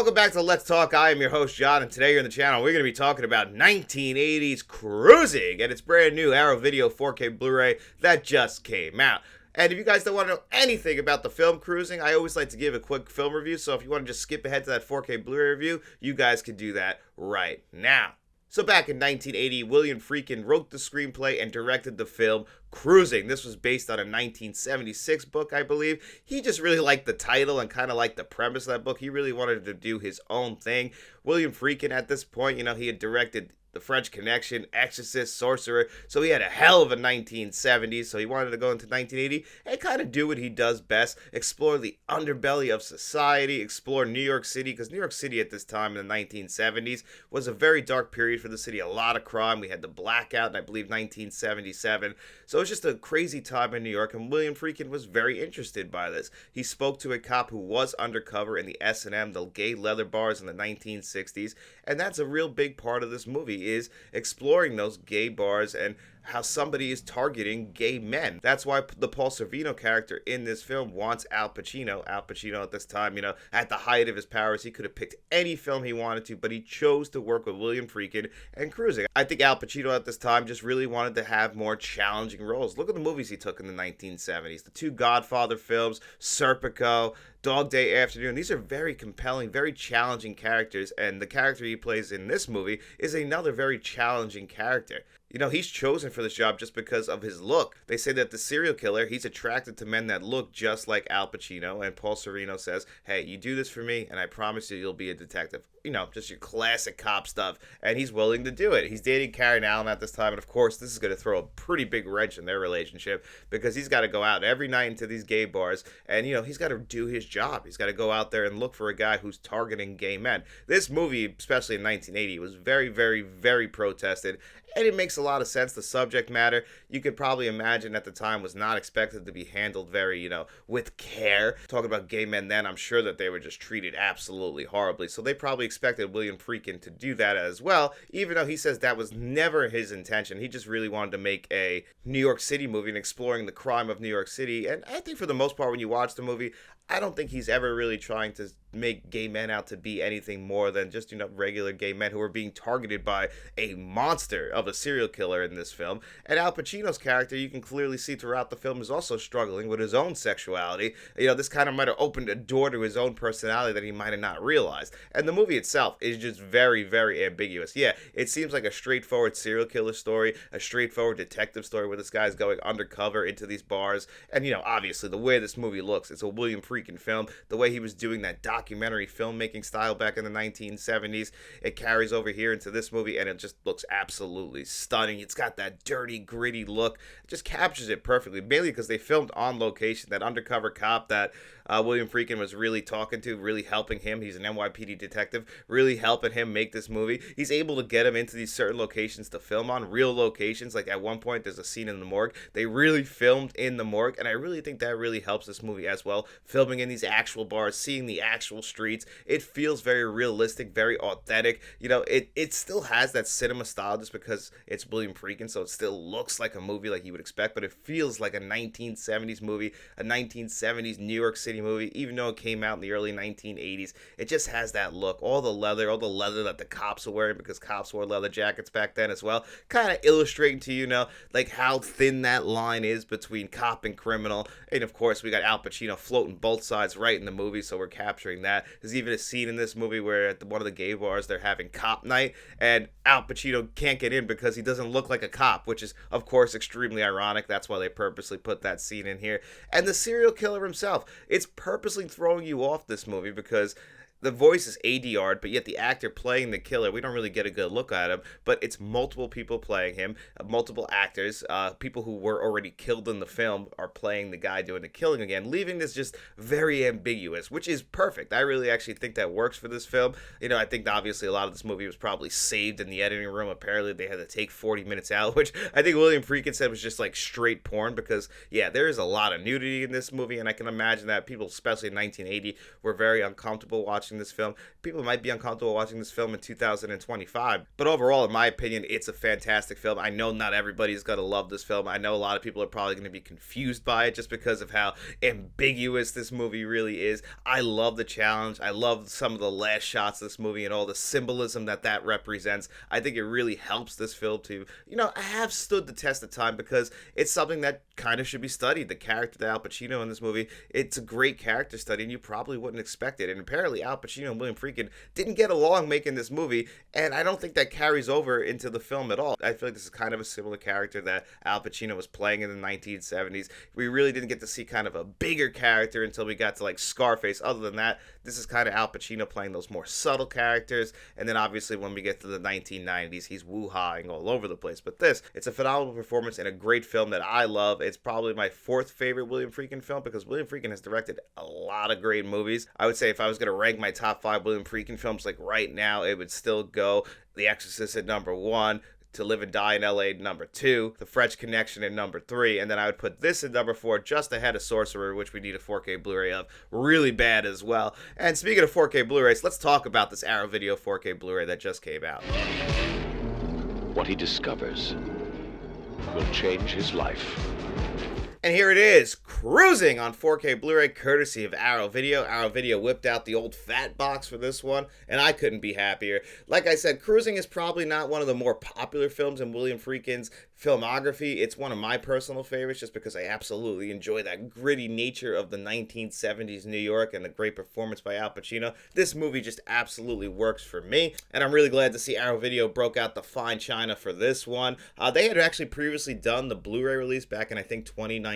Welcome back to Let's Talk. I am your host, John, and today here on the channel, we're going to be talking about 1980s cruising and its brand new Arrow Video 4K Blu-ray that just came out. And if you guys don't want to know anything about the film Cruising, I always like to give a quick film review, so if you want to just skip ahead to that 4K Blu-ray review, you guys can do that right now. So back in 1980, William Friedkin wrote the screenplay and directed the film Cruising. This was based on a 1976 book, I believe. He just really liked the title and kind of liked the premise of that book. He really wanted to do his own thing. William Friedkin, at this point, he had directed The French Connection, Exorcist, Sorcerer, so he had a hell of a 1970s, so he wanted to go into 1980 and kind of do what he does best, explore the underbelly of society, explore New York City, because New York City at this time in the 1970s was a very dark period for the city, a lot of crime. We had the blackout in, I believe, 1977, so it was just a crazy time in New York, and William Friedkin was very interested by this. He spoke to a cop who was undercover in the S&M, the gay leather bars in the 1960s, and that's a real big part of this movie, is exploring those gay bars and how somebody is targeting gay men. That's why the Paul Sorvino character in this film wants Al Pacino. Al Pacino at this time, at the height of his powers, he could have picked any film he wanted to, but he chose to work with William Friedkin and Cruising. I think Al Pacino at this time just really wanted to have more challenging roles. Look at the movies he took in the 1970s. The two Godfather films, Serpico, Dog Day Afternoon. These are very compelling, very challenging characters, and the character he plays in this movie is another very challenging character. He's chosen for this job just because of his look. They say that the serial killer, he's attracted to men that look just like Al Pacino, and Paul Sorvino says, hey, you do this for me, and I promise you, you'll be a detective. Just your classic cop stuff, and he's willing to do it. He's dating Karen Allen at this time, and of course, this is going to throw a pretty big wrench in their relationship, because he's got to go out every night into these gay bars, and, he's got to do his job. He's got to go out there and look for a guy who's targeting gay men. This movie, especially in 1980, was very, very, very protested, and it makes a lot of sense. The subject matter, you could probably imagine at the time, was not expected to be handled very, with care. Talking about gay men then, I'm sure that they were just treated absolutely horribly, so they probably expected William Friedkin to do that as well, even though he says that was never his intention. He just really wanted to make a New York City movie and exploring the crime of New York City, and I think for the most part, when you watch the movie, I don't think he's ever really trying to make gay men out to be anything more than just, regular gay men who are being targeted by a monster of a serial killer in this film. And Al Pacino's character, you can clearly see throughout the film, is also struggling with his own sexuality. This kind of might have opened a door to his own personality that he might have not realized. And the movie itself is just very, very ambiguous. Yeah, it seems like a straightforward serial killer story, a straightforward detective story where this guy's going undercover into these bars. And, obviously, the way this movie looks, it's a William Friedkin film. The way he was doing that documentary filmmaking style back in the 1970s, it carries over here into this movie, and it just looks absolutely stunning. It's got that dirty, gritty look. It just captures it perfectly, mainly because they filmed on location. That undercover cop that William Friedkin was really talking to, really helping him. He's an NYPD detective, really helping him make this movie. He's able to get him into these certain locations to film on, real locations. Like at one point, there's a scene in the morgue. They really filmed in the morgue, and I really think that really helps this movie as well. Filming in these actual bars, seeing the actual streets, it feels very realistic, very authentic. It still has that cinema style just because it's William Friedkin, so it still looks like a movie like you would expect, but it feels like a 1970s movie, a 1970s New York City movie, even though it came out in the early 1980s. It just has that look. All the leather that the cops are wearing, because cops wore leather jackets back then as well, kind of illustrating to like how thin that line is between cop and criminal. And of course, we got Al Pacino floating both sides right in the movie, so we're capturing that. There's even a scene in this movie where at one of the gay bars, they're having cop night, and Al Pacino can't get in because he doesn't look like a cop, which is, of course, extremely ironic. That's why they purposely put that scene in here. And the serial killer himself, it's purposely throwing you off this movie because the voice is ADR'd, but yet the actor playing the killer, we don't really get a good look at him, but it's multiple people playing him, multiple actors, people who were already killed in the film are playing the guy doing the killing again, leaving this just very ambiguous, which is perfect. I really actually think that works for this film. I think obviously a lot of this movie was probably saved in the editing room. Apparently they had to take 40 minutes out, which I think William Friedkin said was just like straight porn, because yeah, there is a lot of nudity in this movie, and I can imagine that people, especially in 1980, were very uncomfortable watching watching this film. People might be uncomfortable watching this film in 2025. But overall, in my opinion, it's a fantastic film. I know not everybody's going to love this film. I know a lot of people are probably going to be confused by it just because of how ambiguous this movie really is. I love the challenge. I love some of the last shots of this movie and all the symbolism that represents. I think it really helps this film to, have stood the test of time because it's something that kind of should be studied. The character that Al Pacino in this movie, it's a great character study, and you probably wouldn't expect it. And apparently Al Pacino and William Friedkin didn't get along making this movie, and I don't think that carries over into the film at all. I feel like this is kind of a similar character that Al Pacino was playing in the 1970s. We really didn't get to see kind of a bigger character until we got to like Scarface. Other than that, this is kind of Al Pacino playing those more subtle characters, and then obviously when we get to the 1990s, he's woo-hawing all over the place. But it's a phenomenal performance and a great film that I love. It's probably my fourth favorite William Friedkin film because William Friedkin has directed a lot of great movies. I would say if I was going to rank my top 5 William Friedkin films like right now, it would still go The Exorcist at number 1, To Live and Die in L.A. number 2, The French Connection at number 3, and then I would put this at number 4, just ahead of Sorcerer, which we need a 4K Blu-ray of, really bad as well. And speaking of 4K Blu-rays, let's talk about this Arrow Video 4K Blu-ray that just came out. What he discovers will change his life. And here it is, cruising on 4K Blu-ray, courtesy of Arrow Video. Arrow Video whipped out the old fat box for this one, and I couldn't be happier. Like I said, Cruising is probably not one of the more popular films in William Friedkin's filmography. It's one of my personal favorites just because I absolutely enjoy that gritty nature of the 1970s New York and the great performance by Al Pacino. This movie just absolutely works for me, and I'm really glad to see Arrow Video broke out the fine china for this one. They had actually previously done the Blu-ray release back in, I think, 2019,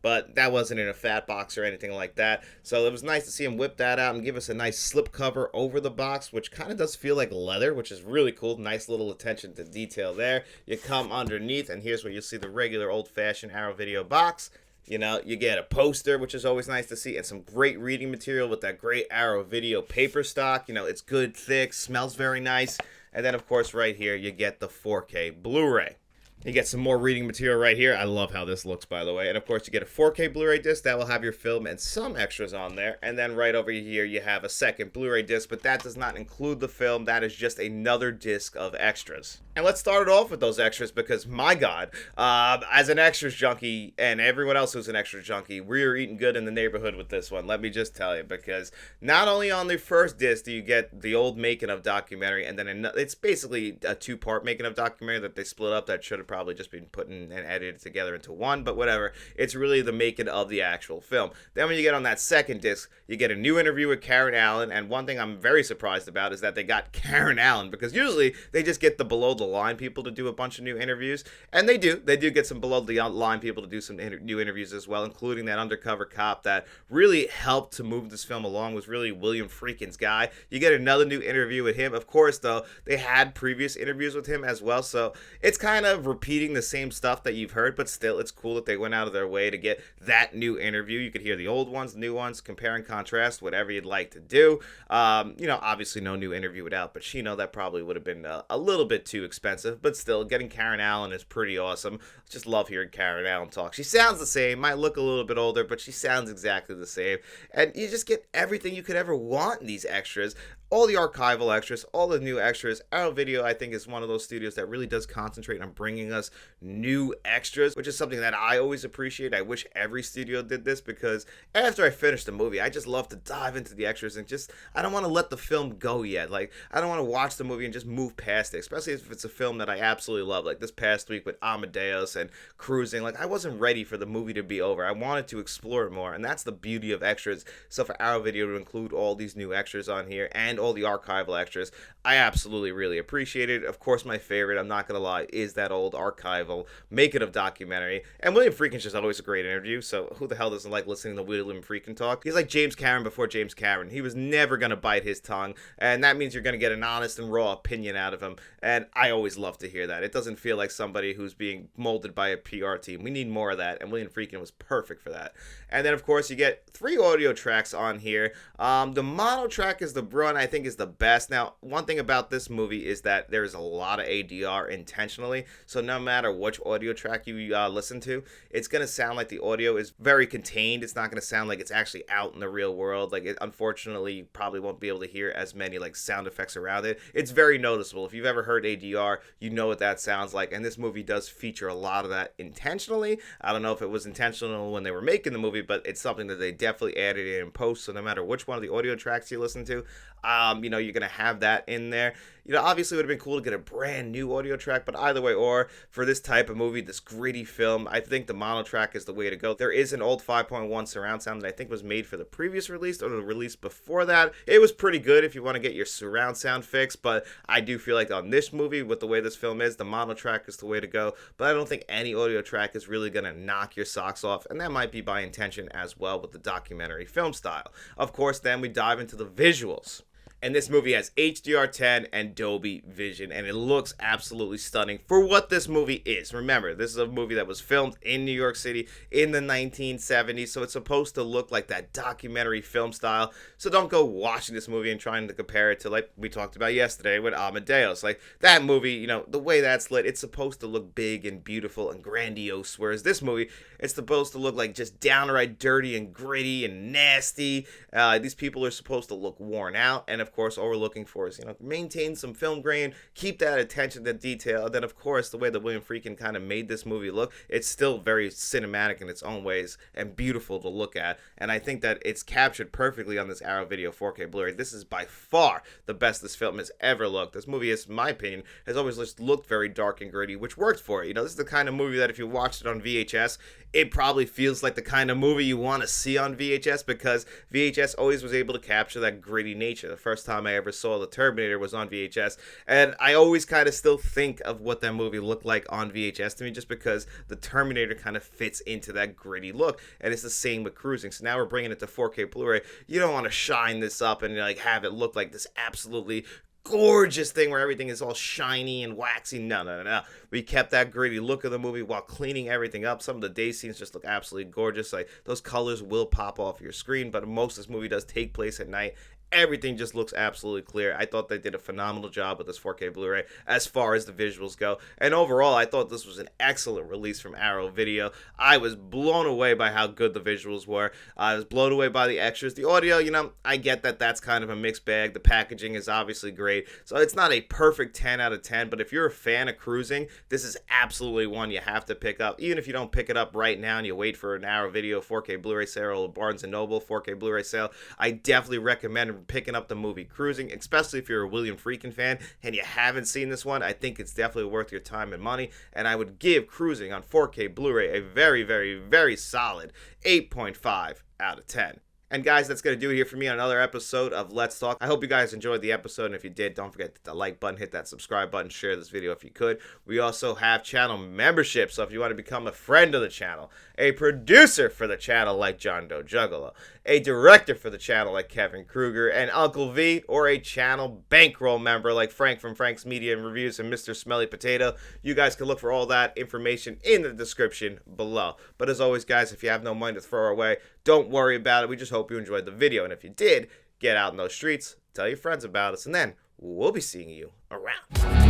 but that wasn't in a fat box or anything like that. So it was nice to see him whip that out and give us a nice slip cover over the box, which kind of does feel like leather, which is really cool. Nice little attention to detail there. You come underneath, and here's where you'll see the regular old-fashioned Arrow Video box. You get a poster, which is always nice to see, and some great reading material with that great Arrow Video paper stock. It's good, thick, smells very nice. And then, of course, right here, you get the 4K Blu-ray. You get some more reading material right here. I love how this looks, by the way. And, of course, you get a 4K Blu-ray disc. That will have your film and some extras on there. And then right over here, you have a second Blu-ray disc, but that does not include the film. That is just another disc of extras. And let's start it off with those extras because, my God, as an extras junkie and everyone else who's an extras junkie, we're eating good in the neighborhood with this one. Let me just tell you, because not only on the first disc do you get the old making of documentary, and then it's basically a 2-part making of documentary that they split up that should have probably just been put in and edited together into one, but whatever. It's really the making of the actual film. Then when you get on that second disc, you get a new interview with Karen Allen, and one thing I'm very surprised about is that they got Karen Allen, because usually they just get the below-the-line people to do a bunch of new interviews, and they do get some below-the-line people to do some new interviews as well, including that undercover cop that really helped to move this film along, was really William Friedkin's guy. You get another new interview with him. Of course, though, they had previous interviews with him as well, so it's kind of repeating the same stuff that you've heard, but still, it's cool that they went out of their way to get that new interview. You could hear the old ones, the new ones, compare and contrast, whatever you'd like to do. Obviously no new interview with Al Pacino. That probably would have been a little bit too expensive, but still, getting Karen Allen is pretty awesome. Just love hearing Karen Allen talk. She sounds the same, might look a little bit older, but she sounds exactly the same, and you just get everything you could ever want in these extras. All the archival extras, all the new extras. Arrow Video, I think, is one of those studios that really does concentrate on bringing us new extras, which is something that I always appreciate. I wish every studio did this, because after I finish the movie, I just love to dive into the extras and I don't want to let the film go yet. Like, I don't want to watch the movie and just move past it, especially if it's a film that I absolutely love. Like this past week with Amadeus and Cruising, like I wasn't ready for the movie to be over. I wanted to explore it more, and that's the beauty of extras. So for Arrow Video to include all these new extras on here and all the archival extras, I absolutely really appreciate it. Of course, my favorite, I'm not gonna lie, is that old archival making of documentary. And William Friedkin's just always a great interview, so who the hell doesn't like listening to William Friedkin talk? He's like James Cameron before James Cameron. He was never gonna bite his tongue, and that means you're gonna get an honest and raw opinion out of him, and I always love to hear that. It doesn't feel like somebody who's being molded by a PR team. We need more of that, and William Friedkin was perfect for that. And then, of course, you get 3 audio tracks on here. The mono track is the one I think is the best. Now, one thing about this movie is that there's a lot of ADR intentionally, so no matter which audio track you listen to, it's going to sound like the audio is very contained. It's not going to sound like it's actually out in the real world. Like, unfortunately, you probably won't be able to hear as many like sound effects around it. It's very noticeable. If you've ever heard ADR, you know what that sounds like, and this movie does feature a lot of that intentionally. I don't know if it was intentional when they were making the movie, but it's something that they definitely added in post. So no matter which one of the audio tracks you listen to, you're gonna have that in there. Obviously it would have been cool to get a brand new audio track, but either way, or for this type of movie, this gritty film, I think the mono track is the way to go. There is an old 5.1 surround sound that I think was made for the previous release or the release before that. It was pretty good if you want to get your surround sound fixed, but I do feel like on this movie, with the way this film is, the mono track is the way to go. But I don't think any audio track is really gonna knock your socks off, and that might be by intention as well with the documentary film style. Of course, then we dive into the visuals. And this movie has HDR10 and Dolby Vision, and it looks absolutely stunning for what this movie is. Remember, this is a movie that was filmed in New York City in the 1970s, so it's supposed to look like that documentary film style. So don't go watching this movie and trying to compare it to, like we talked about yesterday with Amadeus. Like, that movie, the way that's lit, it's supposed to look big and beautiful and grandiose, whereas this movie, it's supposed to look like just downright dirty and gritty and nasty. These people are supposed to look worn out, and of course, all we're looking for is, maintain some film grain, keep that attention to detail. And then, of course, the way that William Friedkin kind of made this movie look, it's still very cinematic in its own ways and beautiful to look at. And I think that it's captured perfectly on this Arrow Video 4K Blu-ray. This is by far the best this film has ever looked. This movie, in my opinion, has always just looked very dark and gritty, which worked for it. This is the kind of movie that if you watched it on VHS, it probably feels like the kind of movie you want to see on VHS, because VHS always was able to capture that gritty nature. The first time I ever saw The Terminator was on VHS, and I always kind of still think of what that movie looked like on VHS to me, just because The Terminator kind of fits into that gritty look, and it's the same with Cruising. So now we're bringing it to 4K Blu-ray. You don't want to shine this up and have it look like this absolutely gorgeous thing where everything is all shiny and waxy. No. We kept that gritty look of the movie while cleaning everything up. Some of the day scenes just look absolutely gorgeous. Like, those colors will pop off your screen, but most of this movie does take place at night. Everything just looks absolutely clear. I thought they did a phenomenal job with this 4K Blu-ray as far as the visuals go. And overall, I thought this was an excellent release from Arrow Video. I was blown away by how good the visuals were. I was blown away by the extras. The audio, I get that that's kind of a mixed bag. The packaging is obviously great. So it's not a perfect 10 out of 10, but if you're a fan of Cruising, this is absolutely one you have to pick up. Even if you don't pick it up right now and you wait for an Arrow Video 4K Blu-ray sale or Barnes & Noble 4K Blu-ray sale, I definitely recommend picking up the movie Cruising, especially if you're a William Friedkin fan and you haven't seen this one. I think it's definitely worth your time and money, and I would give Cruising on 4K Blu-ray a very, very, very solid 8.5 out of 10. And guys, that's going to do it here for me on another episode of Let's Talk. I hope you guys enjoyed the episode, and if you did, don't forget to hit the like button, hit that subscribe button, share this video if you could. We also have channel membership, so if you want to become a friend of the channel, a producer for the channel like John Doe Juggalo, a director for the channel like Kevin Kruger and Uncle V, or a channel bankroll member like Frank from Frank's Media and Reviews and Mr. Smelly Potato, you guys can look for all that information in the description below. But as always, guys, if you have no money to throw away, don't worry about it. We just hope you enjoyed the video. And if you did, get out in those streets, tell your friends about us, and then we'll be seeing you around.